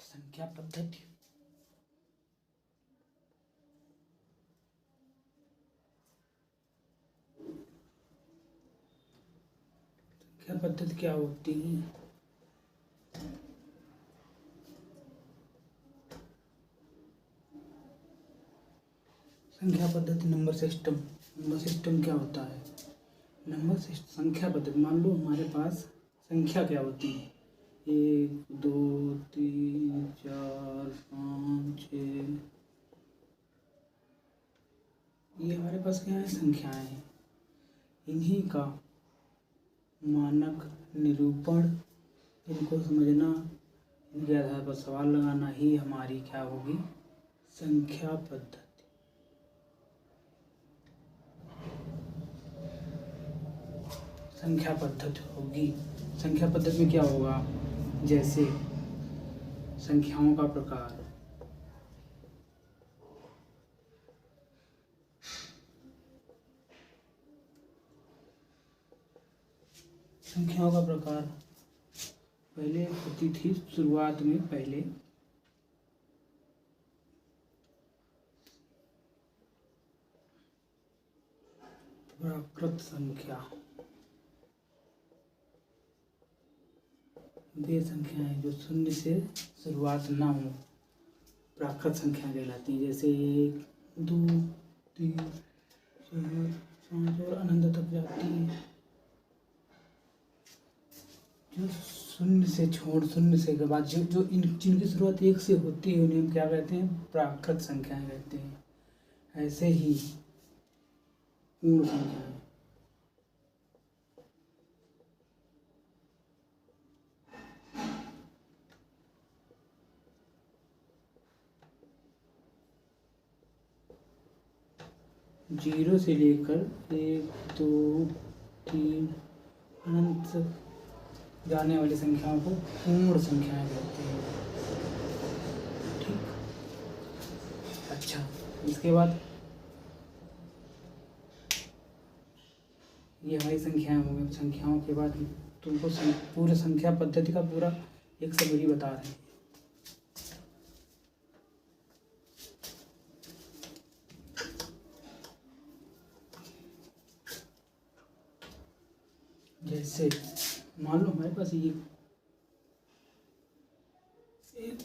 संख्या पद्धति। संख्या पद्धति क्या होती है? संख्या पद्धति नंबर सिस्टम। नंबर सिस्टम क्या होता है? नंबर सिस्टम संख्या पद्धति। मान लो हमारे पास संख्या क्या होती है, 1 2 3 4 5 6, ये हमारे पास क्या है? संख्याएं हैं। इन्हीं का मानक निरूपण, इनको समझना, इनके आधार पर सवाल लगाना ही हमारी क्या होगी? संख्या पद्धति। संख्या पद्धति होगी। संख्या पद्धति में क्या होगा? जैसे संख्याओं का प्रकार, संख्याओं का प्रकार पहले होती थी शुरुआत में, पहले प्राकृत संख्या। वे संख्याएं जो शून्य से शुरुआत ना हो, प्राकृत संख्या कहलाती हैं। जैसे 1 2 3 4 5 और अनंत तक जाती है। जो शून्य से के बाद जो जिनकी शुरुआत 1 से होती है उन्हें हम क्या कहते हैं? प्राकृत संख्याएं कहते हैं। ऐसे ही पूर्ण संख्याएं। जीरो से लेकर 1 2 3 अनंत जाने वाली संख्याओं को पूर्ण संख्याएं कहते हैं। ठीक। अच्छा, इसके बाद ये हमारी संख्याएं हो गई। संख्याओं के बाद तुमको पूरे संख्या पद्धति का पूरा एक समरी बता रहे हैं। जैसे मान लो हमारे पास ये एक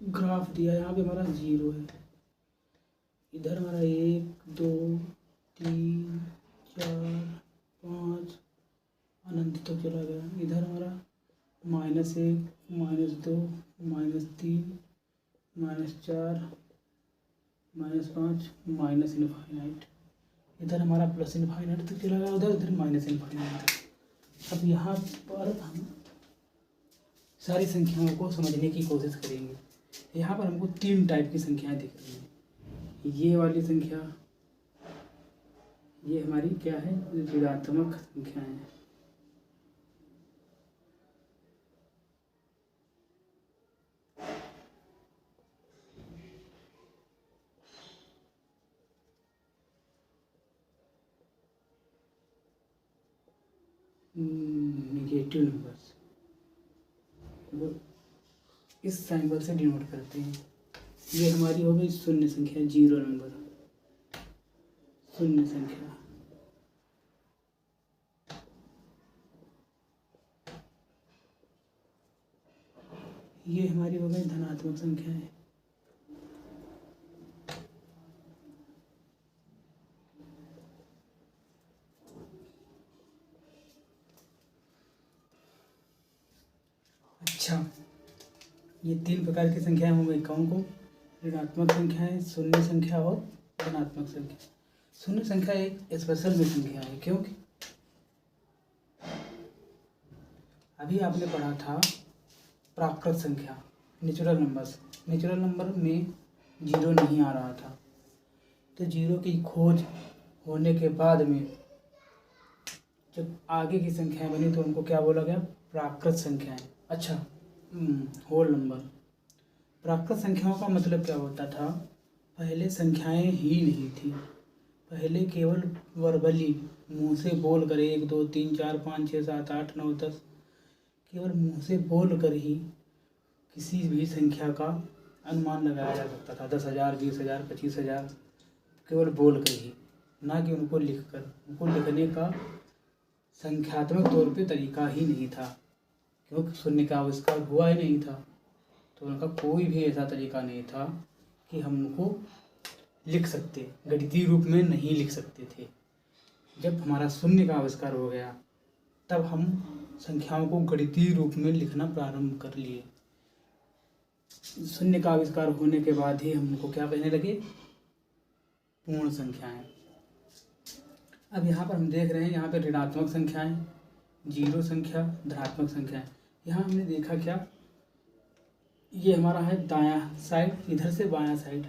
ग्राफ दिया है, यहाँ पे हमारा 0 है, इधर हमारा 1 2 3 4 5 अनंत तक चला गया। इधर हमारा -1 -2 -3 -4 -5 माइनस इनफाइनाइट। इधर हमारा प्लस इनफाइनाइट तक चला गया, उधर माइनस इनफाइनाइट तक। अब यहाँ पर हम सारी संख्याओं को समझने की कोशिश करेंगे। यहाँ पर हमको 3 टाइप की संख्याएं दिख रही हैं। ये वाली संख्या, ये हमारी क्या है? ऋणात्मक संख्याएं हैं। नेगेटिव नंबर्स, वो इस सिंबल से डिनोट करते हैं। ये हमारी हो गई शून्य संख्या, 0 नंबर, शून्य संख्या। ये हमारी हो गई धनात्मक संख्या है। अच्छा, ये 3 प्रकार की संख्याएं हो गई। कौन कौन? ऋणात्मक संख्याएं, शून्य संख्या और धनात्मक संख्या। शून्य संख्या एक स्पेशल में संख्या है, क्योंकि अभी आपने पढ़ा था प्राकृत संख्या, नेचुरल नंबर्स। नेचुरल नंबर में 0 नहीं आ रहा था, तो 0 की खोज होने के बाद में जब आगे की संख्याएं बनी तो उनको क्या बोला गया? प्राकृत संख्याएं। अच्छा, होल नंबर। प्राकृत संख्याओं का मतलब क्या होता था? पहले संख्याएं ही नहीं थी, पहले केवल वर्बली, मुंह से बोल कर 1 2 3 4 5 6 7 8 9 10, केवल मुंह से बोल कर ही किसी भी संख्या का अनुमान लगाया जा सकता था, 10,000, 20,000, 25,000, केवल बोल कर ही, ना कि उनको लिख कर। उनको लिखने का संख्यात्मक तौर पे तरीका ही नहीं था, क्योंकि शून्य का आविष्कार हुआ ही नहीं था, तो उनका कोई भी ऐसा तरीका नहीं था कि हम उनको लिख सकते, गणितीय रूप में नहीं लिख सकते थे। जब हमारा शून्य का आविष्कार हो गया तब हम संख्याओं को गणितीय रूप में लिखना प्रारंभ कर लिए। शून्य का आविष्कार होने के बाद ही हम उनको क्या कहने लगे, पूर्ण संख्याएं। अब यहाँ पर हम देख रहे हैं, यहाँ पर ऋणात्मक संख्याएं, जीरो संख्या, धनात्मक संख्याएं। यहाँ हमने देखा क्या, ये हमारा है दायां साइड, इधर से बायां साइड।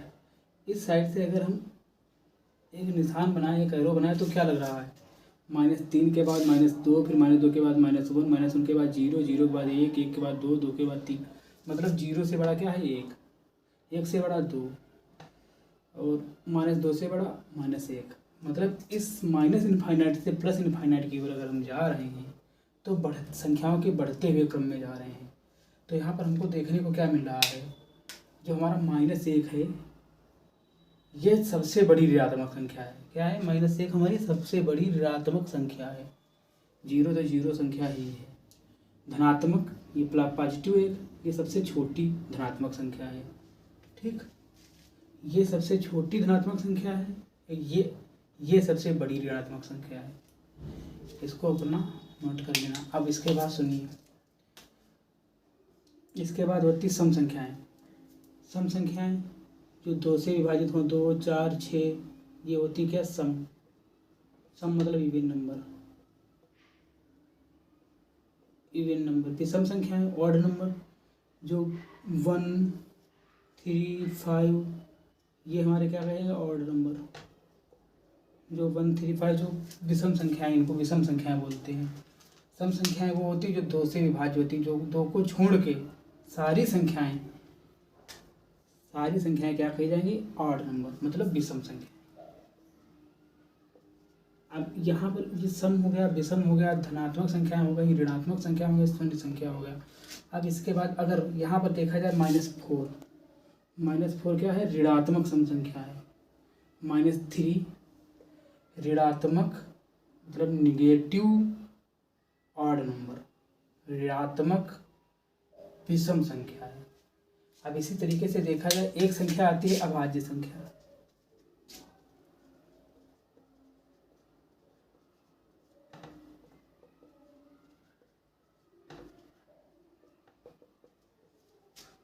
इस साइड से अगर हम एक निशान बनाए, एक एरो बनाए, तो क्या लग रहा है, -3 के बाद -2, फिर -2 के बाद -1, -1 के बाद 0, 0 के बाद 1, 1 के बाद 2, 2 के बाद 3। मतलब 0 से बड़ा क्या है 1, 1 से बड़ा 2, और -2 से बड़ा -1। मतलब इस माइनस इनफाइनाइट से प्लस इनफाइनाइट की ओर अगर हम जा रहे हैं तो संख्याओं के बढ़ते हुए क्रम में जा रहे हैं। तो यहाँ पर हमको देखने को क्या मिल रहा है, जो हमारा -1 है, ये सबसे बड़ी ऋणात्मक संख्या है। क्या है, -1 हमारी सबसे बड़ी ऋणात्मक संख्या है। 0 तो 0 संख्या ही है। धनात्मक ये पॉजिटिव 1, ये सबसे छोटी धनात्मक संख्या है। ठीक, ये सबसे छोटी धनात्मक संख्या है, ये सबसे बड़ी ऋणात्मक संख्या है। इसको अपना नोट कर लेना। अब इसके बाद सुनिए, इसके बाद होती सम संख्याएं। सम संख्याएं जो 2 से विभाजित हो, 2, 4, 6, ये होती क्या, सम। सम मतलब इवन नंबर। इवन नंबर विषम संख्याएं, ऑड नंबर, जो 1, 3, 5, ये हमारे क्या कहेगा, ऑड नंबर। जो 1, 3, 5 जो विषम संख्याएं, इनको विषम संख्याएं बोलते हैं। सम संख्याएं वो होती है जो 2 से विभाज्य होती, जो 2 को छोड़ के सारी संख्याएं क्या कही जाएंगी, ऑड नंबर, मतलब विषम संख्या। अब यहाँ पर ये सम हो गया, विषम हो गया, धनात्मक संख्या हो गई, ऋणात्मक संख्या हो गई, शून्य संख्या हो गया। अब इसके बाद अगर यहाँ पर देखा जाए -4 क्या है, ऋणात्मक सम संख्या है। -3 ऋणात्मक मतलब निगेटिव ऑड नंबर, ऋणात्मक विषम संख्या है। अब इसी तरीके से देखा जाए, एक संख्या आती है अभाज्य संख्या।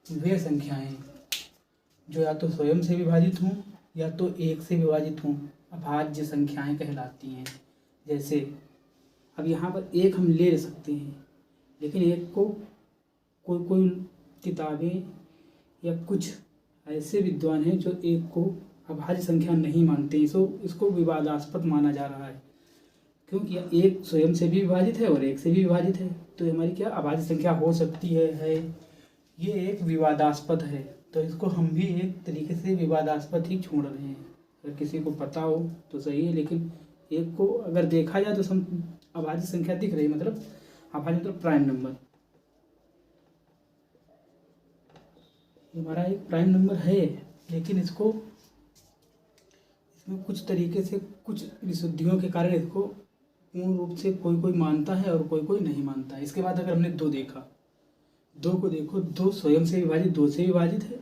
वे संख्याएं जो या तो स्वयं से विभाजित हों या तो 1 से विभाजित हों, अभाज्य संख्याएं कहलाती हैं। जैसे अब यहाँ पर 1 हम ले सकते हैं, लेकिन 1 को कोई किताबें या कुछ ऐसे विद्वान हैं जो 1 को अभाज्य संख्या नहीं मानते, इसको विवादास्पद माना जा रहा है, क्योंकि 1 स्वयं से भी विभाजित है और 1 से भी विभाजित है, तो हमारी क्या अभाज्य संख्या हो सकती है। ये एक विवादास्पद है, तो इसको हम भी एक तरीके से विवादास्पद ही छोड़ रहे हैं। अगर किसी को पता हो तो सही है, लेकिन 1 को अगर देखा जाए तो अभाज्य संख्या दिख रही, मतलब अभाज्य मतलब प्राइम नंबर। हमारा एक प्राइम नंबर है, लेकिन इसमें कुछ तरीके से, कुछ विशुद्धियों के कारण इसको पूर्ण रूप से कोई मानता है और कोई नहीं मानता है। इसके बाद अगर हमने 2 देखा, 2 को देखो, 2 स्वयं से विभाजित, 2 से विभाजित है,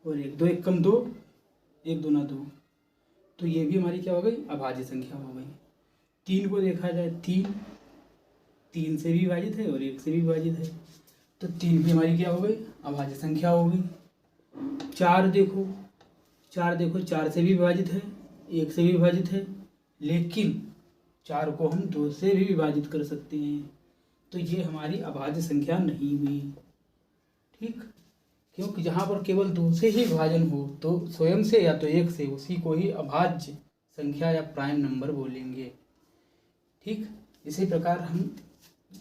और 1, 2 1 कम 2, 1 दूना 2, तो ये भी हमारी क्या हो गई, अभाज्य संख्या हो गई। 3 को देखा जाए, 3 से भी विभाजित है और 1 से भी विभाजित है, तो 3 भी हमारी क्या हो गई, अभाज्य संख्या हो गई। 4 देखो, 4 से भी विभाजित है, 1 से भी विभाजित है, लेकिन 4 को हम 2 से भी विभाजित कर सकते हैं, तो ये हमारी अभाज्य संख्या नहीं हुई। ठीक, क्योंकि जहाँ पर केवल 2 से ही विभाजन हो तो स्वयं से या तो 1 से, उसी को ही अभाज्य संख्या या प्राइम नंबर बोलेंगे। ठीक, इसी प्रकार हम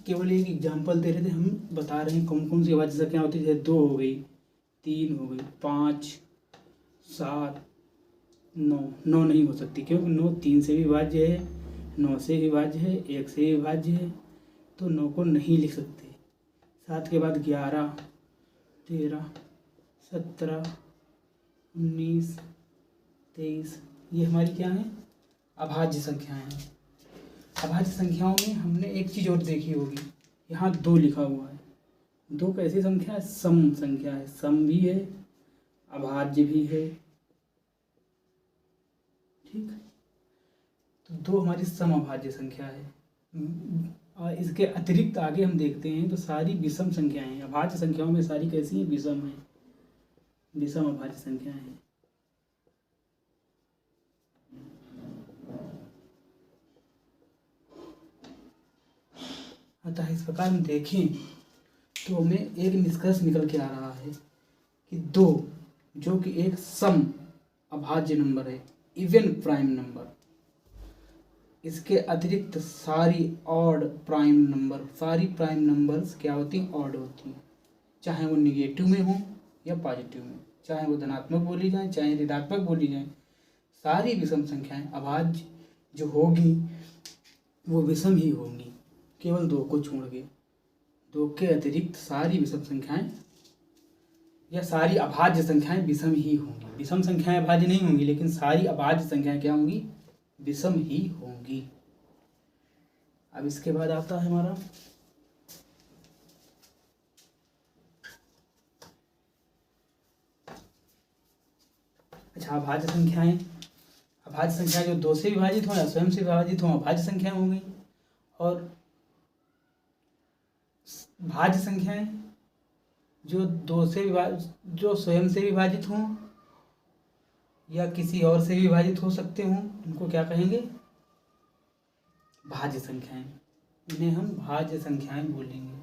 केवल एक एग्जाम्पल दे रहे थे, हम बता रहे हैं कौन कौन सी अभाज्य संख्या होती है। जैसे 2 हो गई, 3 हो गई, 5, 7, 9 नहीं हो सकती, क्योंकि 9 3 से भी विभाज्य है, 9 से विभाज्य है, 1 से विभाज्य है, तो 9 को नहीं लिख सकते। 7 के बाद 11, 13, 17, 19, 23, ये हमारी क्या है? अभाज्य संख्याएं हैं। अभाज्य संख्याओं में हमने एक चीज़ और देखी होगी, यहाँ 2 लिखा हुआ है। 2 कैसी संख्या है? सम संख्या है। सम भी है, अभाज्य भी है। ठीक, तो 2 हमारी सम अभाज्य संख्या है। और इसके अतिरिक्त आगे हम देखते हैं तो सारी विषम संख्याएं हैं। अभाज्य संख्याओं में सारी कैसी हैं? विषम हैं, विषम अभाज्य संख्याएं हैं। अतः इस प्रकार हम देखें तो हमें एक निष्कर्ष निकल के आ रहा है कि 2 जो कि एक सम अभाज्य नंबर है, इवन प्राइम नंबर, इसके अतिरिक्त सारी ऑड प्राइम नंबर, सारी प्राइम नंबर्स क्या होती हैं? ऑड होती हैं, चाहे वो निगेटिव में हो या पॉजिटिव में, चाहे वो धनात्मक बोली जाए चाहे ऋणात्मक बोली जाए। सारी विषम संख्याएं अभाज्य जो होगी वो विषम ही होंगी, केवल 2 को छोड़ के। 2 के अतिरिक्त सारी विषम संख्याएं या सारी अभाज्य संख्याएं विषम ही होंगी। विषम संख्याएं अभाज्य नहीं होंगी, लेकिन सारी अभाज्य संख्याएं क्या होंगी? विषम ही होंगी। अब इसके बाद आता है हमारा अभाज्य संख्याएं। अभाज्य संख्याएं जो 2 से विभाजित हो या स्वयं से विभाजित हो, अभाज्य संख्याएं हो गई। और भाज्य संख्याएं जो स्वयं से विभाजित हों या किसी और से विभाजित हो सकते हों, उनको क्या कहेंगे? भाज्य संख्याएं। इन्हें हम भाज्य संख्याएं बोलेंगे।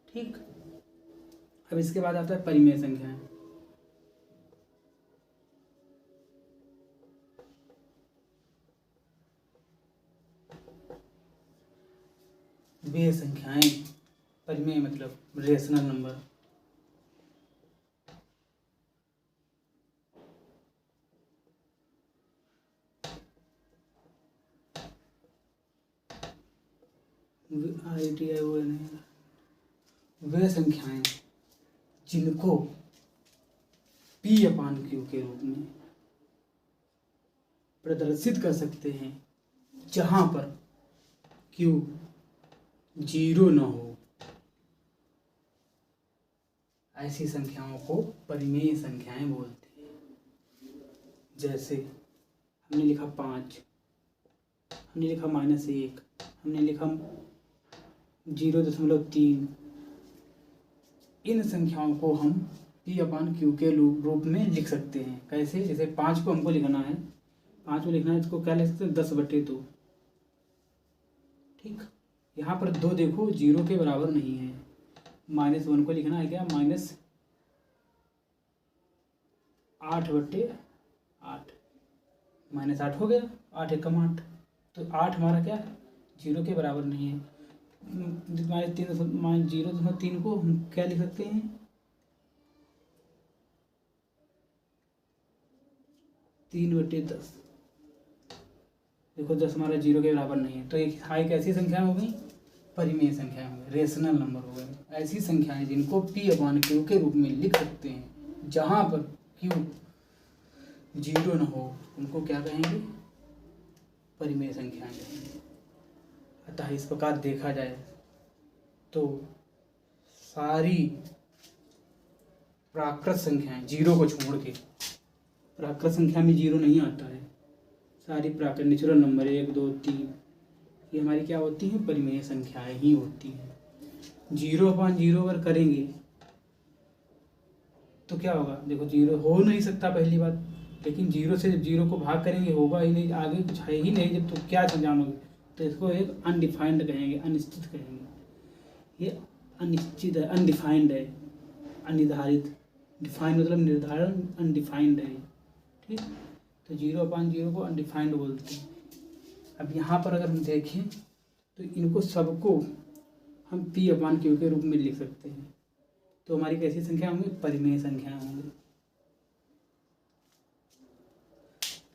ठीक, अब इसके बाद आता है परिमेय संख्याएं। वे संख्याएं, परिमेय मतलब रेशनल नंबर, वे संख्याएं जिनको P/Q के रूप में प्रदर्शित कर सकते हैं, जहां पर Q 0 न हो, ऐसी संख्याओं को परिमेय संख्याएं बोलते हैं। जैसे हमने लिखा 5, हमने लिखा -1, हमने लिखा 0.3, इन संख्याओं को हम P/Q के रूप में लिख सकते हैं। कैसे? जैसे 5 को हमको लिखना है, 5 को लिखना है, इसको क्या लिख सकते हैं? 10/2। ठीक, यहाँ पर 2 देखो 0 के बराबर नहीं है। -1 को लिखना है क्या? -8/8, -8 हो गया, 8 × 8, तो 8 हमारा क्या? 0 के बराबर नहीं है। -0.3 को हम क्या लिख सकते हैं? 3/10। देखो 10 हमारा 0 के बराबर नहीं है, तो एक ऐसी संख्या हो गई? परिमेय संख्या हो गई, रेशनल नंबर हो गए। ऐसी संख्याएं जिनको P/Q के रूप में लिख सकते हैं, जहां पर Q 0 न हो, उनको क्या कहेंगे? परिमेय संख्याएं कहेंगे। अतः इस प्रकार देखा जाए तो सारी प्राकृत संख्याएं 0 को छोड़ के, प्राकृत संख्या में 0 नहीं आता है, सारी प्राकृत नेचुरल नंबर 1, 2, 3 ये हमारी क्या होती हैं? परिमेय संख्याएं ही होती हैं। 0/0 अगर करेंगे तो क्या होगा? देखो 0 हो नहीं सकता पहली बात, लेकिन 0 से जब 0 को भाग करेंगे होगा ही नहीं, आगे कुछ है ही नहीं जब, तो क्या जाনোगे? तो इसको एक अनडिफाइंड कहेंगे, अनिश्चित कहेंगे। ये अनिश्चित है, अनडिफाइंड है, अनिर्धारित। डिफाइंड मतलब निर्धारण, अनडिफाइंड है। ठीक, तो 0/0 को अनडिफाइंड बोलते हैं। अब यहाँ पर अगर हम देखें तो इनको सबको हम P/Q के रूप में लिख सकते हैं, तो हमारी कैसी संख्या होंगी? परिमेय संख्याएं होंगी।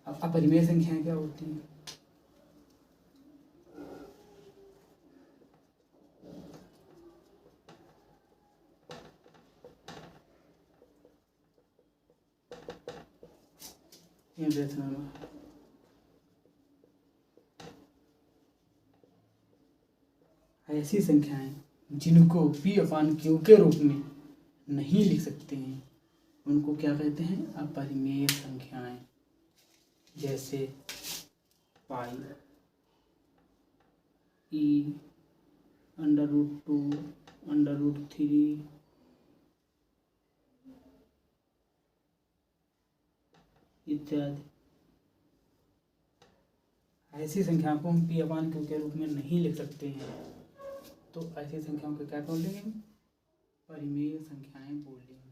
अब अपरिमेय संख्याएं क्या होती हैं? इनरेथ नंबर। ऐसी संख्याएं जिनको p अपान क्यू के रूप में नहीं लिख सकते हैं उनको क्या कहते हैं? अपरिमेय संख्याएं। जैसे पाई, e, √2, √3, इत्यादि। ऐसी संख्याओं को हम p अपान क्यू के रूप में नहीं लिख सकते हैं तो ऐसी संख्याओं को क्या बोलेंगे? परिमेय संख्याएं बोलेंगे।